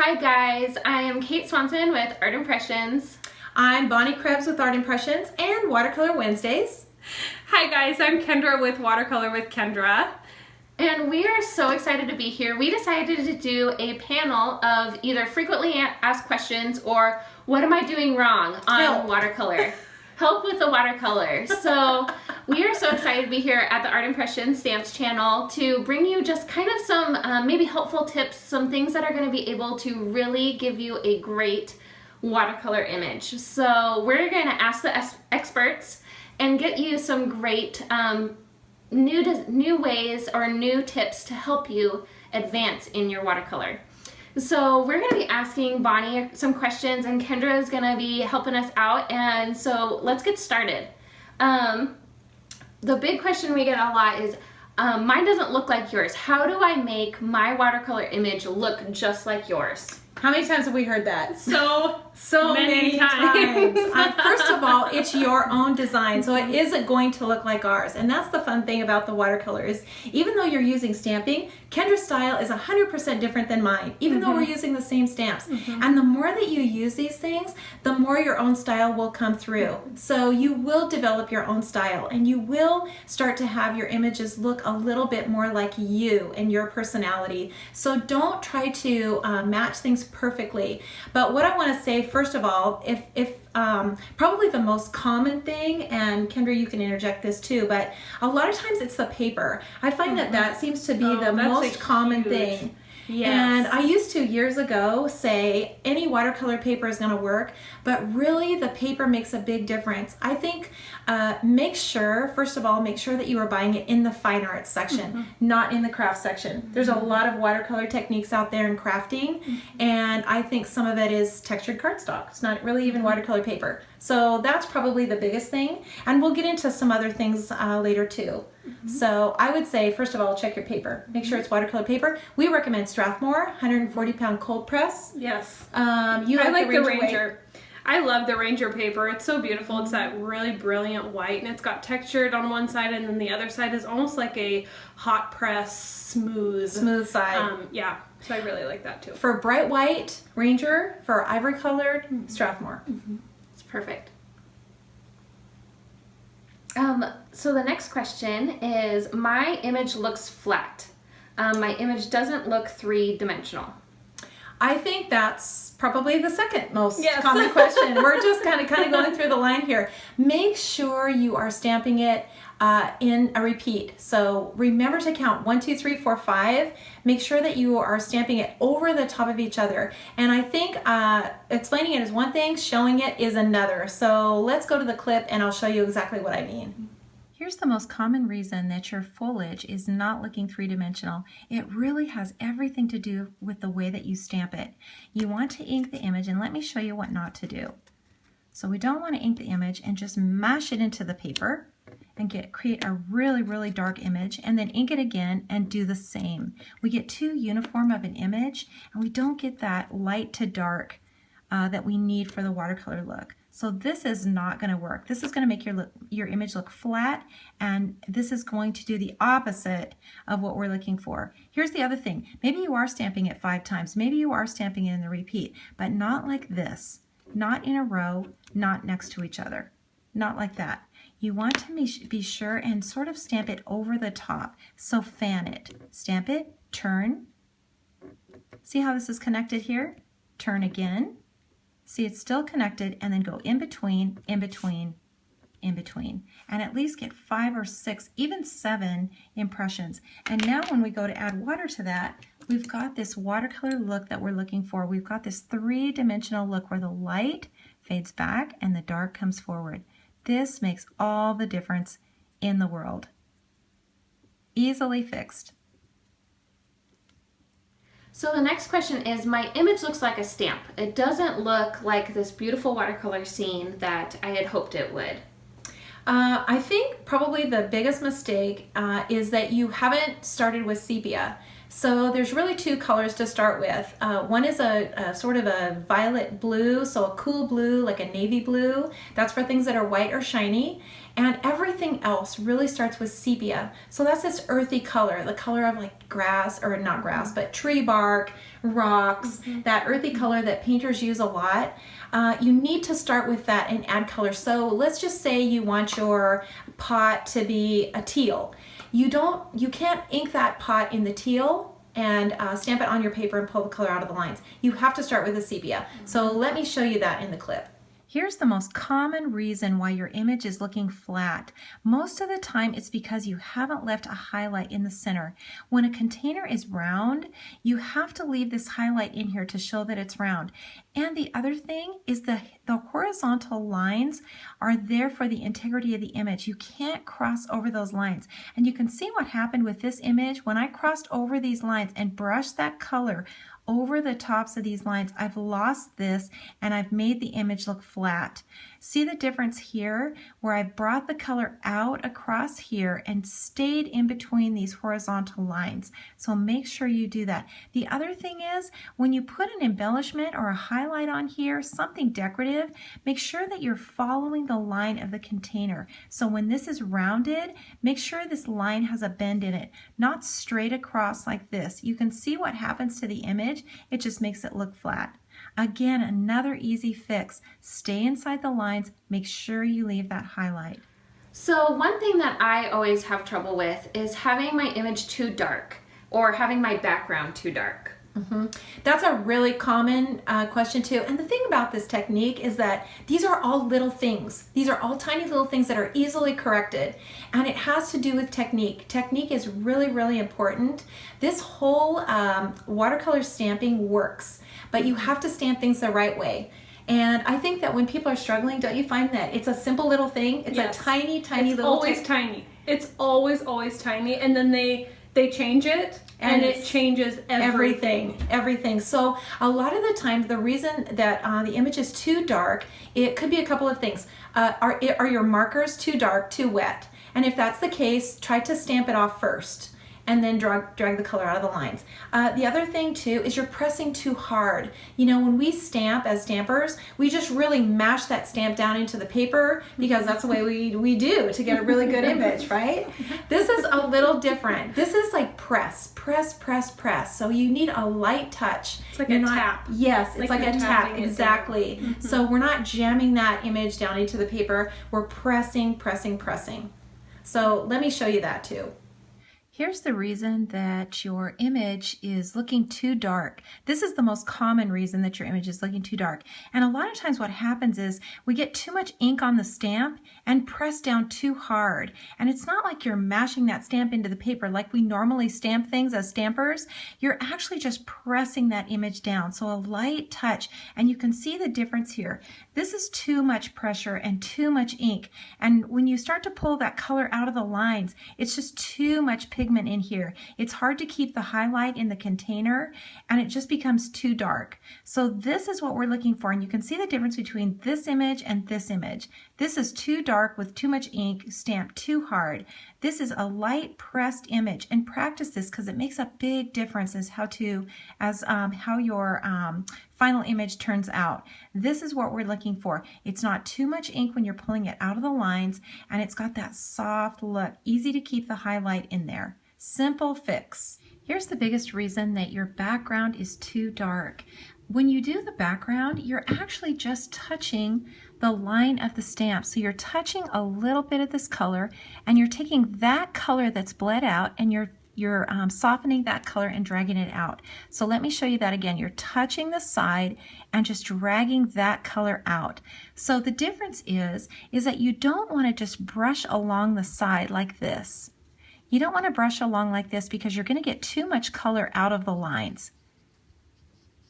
Hi guys, I am Kate Swanson with Art Impressions. I'm Bonnie Krebs with Art Impressions and Watercolor Wednesdays. Hi guys, I'm Kendra with Watercolor with Kendra. And we are so excited to be here. We decided to do a panel of either frequently asked questions or what am I doing wrong on watercolor. Help with the watercolor. So we are so excited to be here at the Art Impressions Stamps channel to bring you just kind of some maybe helpful tips, some things that are going to be able to really give you a great watercolor image. So we're going to ask the experts and get you some great new ways or new tips to help you advance in your watercolor. So we're going to be asking Bonnie some questions and Kendra is going to be helping us out, and so let's get started. The big question we get a lot is, mine doesn't look like yours. How do I make my watercolor image look just like yours? How many times have we heard that? So many times. First of all, it's your own design, so it isn't going to look like ours. And that's the fun thing about the watercolor is, even though you're using stamping, Kendra's style is 100% different than mine, even though we're using the same stamps. And the more that you use these things, the more your own style will come through. So you will develop your own style, and you will start to have your images look a little bit more like you and your personality. So don't try to match things perfectly. But what I want to say, first of all, if probably the most common thing, and Kendra, you can interject this too, but a lot of times it's the paper. I find that seems to be the most common thing. Yes. And I used to years ago say any watercolor paper is going to work, but really the paper makes a big difference. I think first of all, make sure that you are buying it in the fine arts section, not in the craft section. There's a lot of watercolor techniques out there in crafting, and I think some of it is textured cardstock. It's not really even watercolor paper. So that's probably the biggest thing, and we'll get into some other things later too. So I would say, first of all, check your paper. Make sure it's watercolor paper. We recommend Strathmore, 140-pound cold press. Yes. I like the Ranger. I love the Ranger paper. It's so beautiful. It's that really brilliant white, and it's got textured on one side, and then the other side is almost like a hot press, smooth side. Yeah, so I really like that too. For bright white, Ranger. For ivory colored, Strathmore. It's perfect. So the next question is, my image looks flat. My image doesn't look three-dimensional. I think that's probably the second most common question. We're just kind of going through the line here. Make sure you are stamping it in a repeat. So remember to count 1, 2, 3, 4, 5. Make sure that you are stamping it over the top of each other. And I think explaining it is one thing, showing it is another. So let's go to the clip and I'll show you exactly what I mean. Here's the most common reason that your foliage is not looking three-dimensional. It really has everything to do with the way that you stamp it. You want to ink the image, and let me show you what not to do. So we don't want to ink the image and just mash it into the paper and create a really, really dark image, and then ink it again and do the same. We get too uniform of an image, and we don't get that light to dark that we need for the watercolor look. So this is not going to work. This is going to make your image look flat, and this is going to do the opposite of what we're looking for. Here's the other thing. Maybe you are stamping it 5 times. Maybe you are stamping it in the repeat, but not like this. Not in a row, not next to each other. Not like that. You want to be sure and sort of stamp it over the top. So fan it. Stamp it, turn. See how this is connected here? Turn again. See, it's still connected, and then go in between, in between, in between, and at least get 5 or 6, even 7 impressions. And now when we go to add water to that, we've got this watercolor look that we're looking for. We've got this three-dimensional look where the light fades back and the dark comes forward. This makes all the difference in the world. Easily fixed. So the next question is, my image looks like a stamp. It doesn't look like this beautiful watercolor scene that I had hoped it would. I think probably the biggest mistake is that you haven't started with sepia. So there's really two colors to start with. One is a sort of a violet blue, so a cool blue, like a navy blue. That's for things that are white or shiny. And everything else really starts with sepia. So that's this earthy color, the color of like grass, or not grass, but tree bark, rocks, that earthy color that painters use a lot. You need to start with that and add color. So let's just say you want your pot to be a teal. You can't ink that pot in the teal and stamp it on your paper and pull the color out of the lines. You have to start with a sepia. So let me show you that in the clip. Here's the most common reason why your image is looking flat. Most of the time it's because you haven't left a highlight in the center. When a container is round, you have to leave this highlight in here to show that it's round. And the other thing is the horizontal lines are there for the integrity of the image. You can't cross over those lines. And you can see what happened with this image. When I crossed over these lines and brushed that color over the tops of these lines, I've lost this and I've made the image look flat. See the difference here where I brought the color out across here and stayed in between these horizontal lines. So make sure you do that. The other thing is when you put an embellishment or a highlight on here, something decorative, make sure that you're following the line of the container. So when this is rounded, make sure this line has a bend in it, not straight across like this. You can see what happens to the image. It just makes it look flat. Again, another easy fix. Stay inside the lines. Make sure you leave that highlight. So one thing that I always have trouble with is having my image too dark or having my background too dark. That's a really common question too. And the thing about this technique is that these are all little things. These are all tiny little things that are easily corrected. And it has to do with technique. Technique is really, really important. This whole watercolor stamping works, but you have to stamp things the right way. And I think that when people are struggling, don't you find that it's a simple little thing? It's a tiny, tiny little thing. It's always tiny. It's always tiny. And then they change it and it changes everything. So a lot of the time, the reason that the image is too dark, it could be a couple of things. Are your markers too dark, too wet? And if that's the case, try to stamp it off first and then drag the color out of the lines. The other thing too is you're pressing too hard. You know, when we stamp as stampers, we just really mash that stamp down into the paper because that's the way we do to get a really good image, right? This is a little different. This is like press. So you need a light touch. It's like a tap. Yes, it's like a tap, exactly. So we're not jamming that image down into the paper. We're pressing. So let me show you that too. Here's the reason that your image is looking too dark. This is the most common reason that your image is looking too dark. And a lot of times what happens is we get too much ink on the stamp and press down too hard. And it's not like you're mashing that stamp into the paper like we normally stamp things as stampers. You're actually just pressing that image down. So a light touch, and you can see the difference here. This is too much pressure and too much ink. And when you start to pull that color out of the lines, it's just too much pigment in here. It's hard to keep the highlight in the container and it just becomes too dark. So this is what we're looking for, and you can see the difference between this image and this image. This is too dark with too much ink, stamped too hard. This is a light pressed image, and practice this because it makes a big difference as how your final image turns out. This is what we're looking for. It's not too much ink when you're pulling it out of the lines, and it's got that soft look, easy to keep the highlight in there. Simple fix. Here's the biggest reason that your background is too dark. When you do the background, you're actually just touching the line of the stamp. So you're touching a little bit of this color, and you're taking that color that's bled out and you're softening that color and dragging it out. So let me show you that again. You're touching the side and just dragging that color out. So the difference is that you don't want to just brush along the side like this. You don't want to brush along like this because you're going to get too much color out of the lines.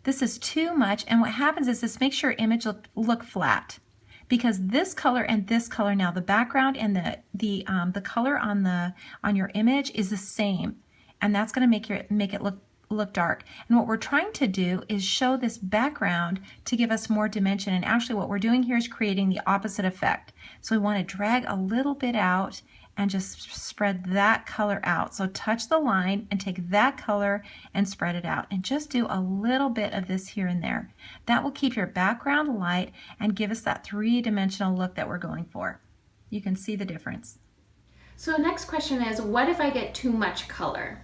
This is too much, and what happens is this makes your image look flat. Because this color and this color now, the background and the color on your image is the same, and that's going to make it look dark. And what we're trying to do is show this background to give us more dimension. And actually, what we're doing here is creating the opposite effect. So we want to drag a little bit out and just spread that color out. So touch the line and take that color and spread it out. And just do a little bit of this here and there. That will keep your background light and give us that three-dimensional look that we're going for. You can see the difference. So next question is, what if I get too much color?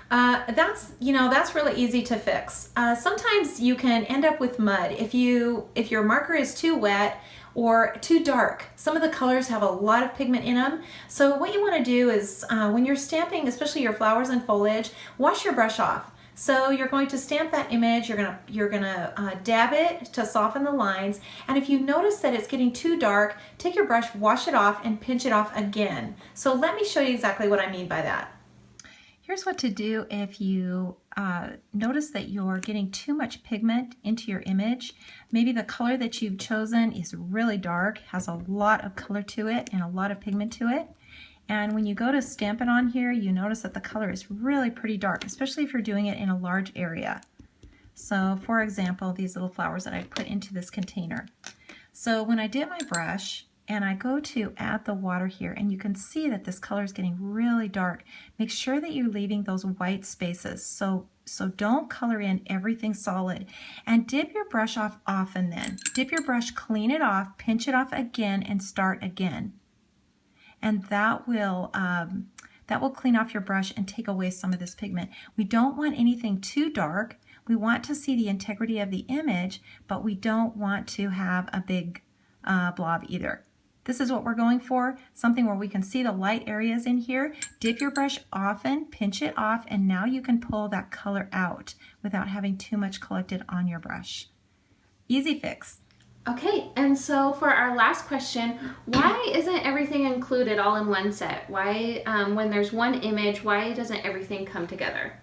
That's really easy to fix. Sometimes you can end up with mud if your marker is too wet or too dark. Some of the colors have a lot of pigment in them. So what you want to do is when you're stamping, especially your flowers and foliage, wash your brush off. So you're going to stamp that image, you're gonna dab it to soften the lines, and if you notice that it's getting too dark, take your brush, wash it off, and pinch it off again. So let me show you exactly what I mean by that. Here's what to do if you notice that you're getting too much pigment into your image. Maybe the color that you've chosen is really dark, has a lot of color to it and a lot of pigment to it. And when you go to stamp it on here, you notice that the color is really pretty dark, especially if you're doing it in a large area. So for example, these little flowers that I put into this container. So when I dip my brush and I go to add the water here, and you can see that this color is getting really dark, make sure that you're leaving those white spaces. So don't color in everything solid. And dip your brush off often then. Dip your brush, clean it off, pinch it off again, and start again. And that will clean off your brush and take away some of this pigment. We don't want anything too dark. We want to see the integrity of the image, but we don't want to have a big blob either. This is what we're going for, something where we can see the light areas in here. Dip your brush often, pinch it off, and now you can pull that color out without having too much collected on your brush. Easy fix. Okay, and so for our last question, why isn't everything included all in one set? Why, when there's one image, why doesn't everything come together?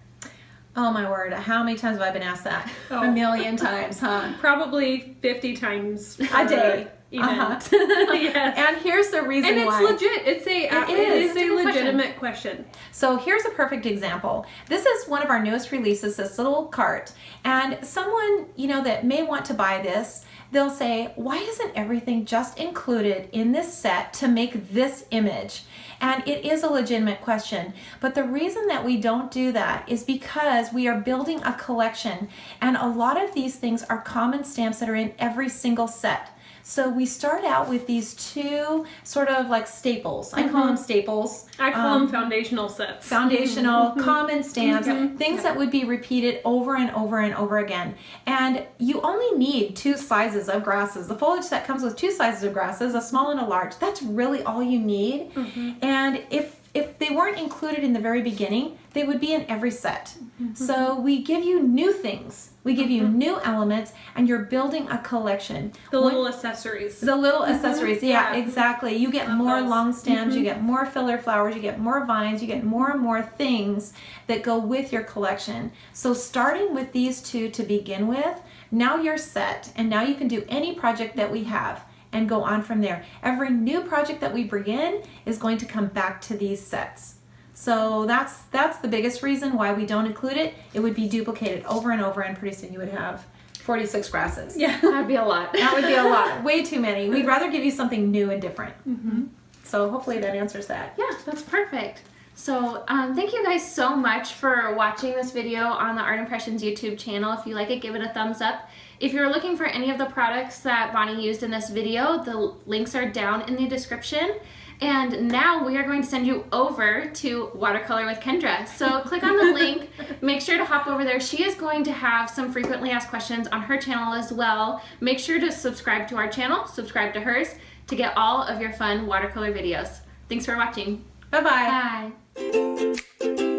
Oh my word, how many times have I been asked that? Oh. A million times, huh? Probably 50 times a day. Yes. And here's the reason why. And it's legit. It is a legitimate question. So here's a perfect example. This is one of our newest releases, this little cart. And someone, that may want to buy this, they'll say, why isn't everything just included in this set to make this image? And it is a legitimate question. But the reason that we don't do that is because we are building a collection. And a lot of these things are common stamps that are in every single set. So we start out with these two sort of like staples. I call them staples. I call them foundational sets. Foundational, common stamps, things that would be repeated over and over and over again. And you only need two sizes of grasses. The foliage set comes with two sizes of grasses, a small and a large. That's really all you need. And if they weren't included in the very beginning, they would be in every set. So we give you new things. We give you new elements, and you're building a collection. The little accessories. The little accessories, yeah, exactly. You get more long stems, you get more filler flowers, you get more vines, you get more and more things that go with your collection. So starting with these two to begin with, now you're set, and now you can do any project that we have and go on from there. Every new project that we bring in is going to come back to these sets. So that's the biggest reason why we don't include it. It would be duplicated over and over, and pretty soon you would have 46 grasses. Yeah, that'd be a lot. That would be a lot. Way too many. We'd rather give you something new and different. So hopefully that answers that. Yeah, that's perfect. So thank you guys so much for watching this video on the Art Impressions YouTube channel. If you like it, give it a thumbs up. If you're looking for any of the products that Bonnie used in this video, the links are down in the description. And now we are going to send you over to Watercolor with Kendra. So click on the link, make sure to hop over there. She is going to have some frequently asked questions on her channel as well. Make sure to subscribe to our channel, subscribe to hers, to get all of your fun watercolor videos. Thanks for watching. Bye-bye. Bye.